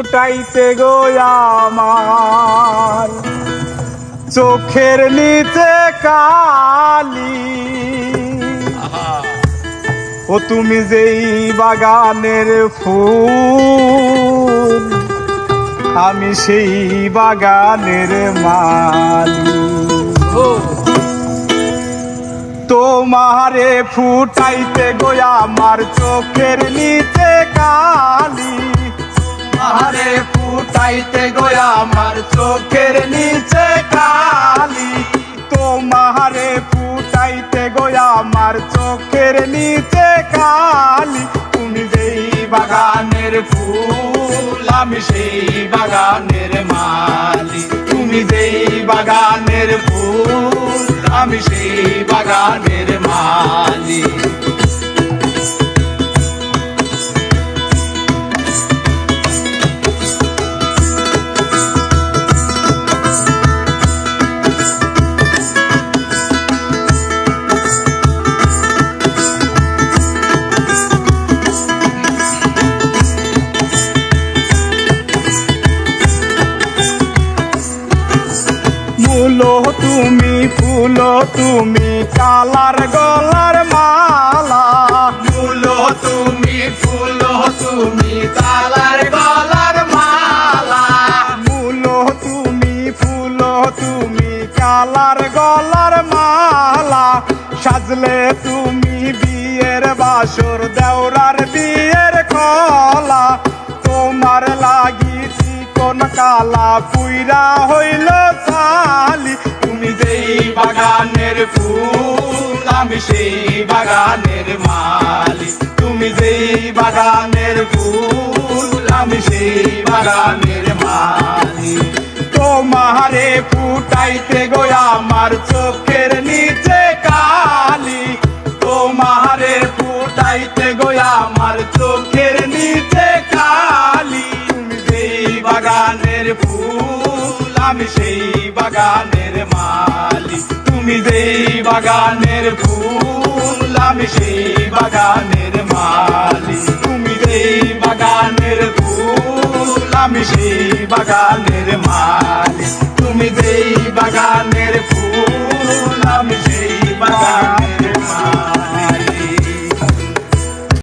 ফুটাইতে গো আমার চোখের নিচে কালি, ও তুমি যেই বাগানের ফুল আমি সেই বাগানের মালি। তোমারে ফুটাইতে গো আমার চোখের নিচে কালি, তোমারে ফুটাইতে গো আমার চোখের নিচে কালি, তোমারে ফুটাইতে গো আমার চোখের নিচে কালি। তুমি যেই বাগানের ফুল আমি সেই বাগানের মালি, তুমি যেই বাগানের ফুল আমি সেই বাগানের মালি। ফুলো তুমি ফুলো তুমি কালার গলার মালা, ফুলো তুমি ফুলো তুমি কালার গলার মালা, ফুলো তুমি ফুলো তুমি কালার গলার মালা। সাজলে তুমি বিয়ের বাসর দেওরার বিয়ের কলা, তোমার লাগি চিকন কালা পুইরা হইল চালি। তুমি যেই বাগানের ফুল আমি সেই বাগানের মালি, তুমি যেই বাগানের ফুল আমি সেই বাগানের মালি। তোমারে ফুটাইতে গো আমার চোখের নিচে কালি, তোমারে ফুটাইতে গো আমার চোখের নিচে কালি। তুমি যেই বাগানের ফুল আমি সেই বাগানের মালি, তুমি যেই বাগানের ফুল আমি সেই বাগানের মালি, তুমি যেই বাগানের ফুল আমি সেই বাগানের মালি, তুমি যেই বাগানের ফুল আমি সেই বাগান।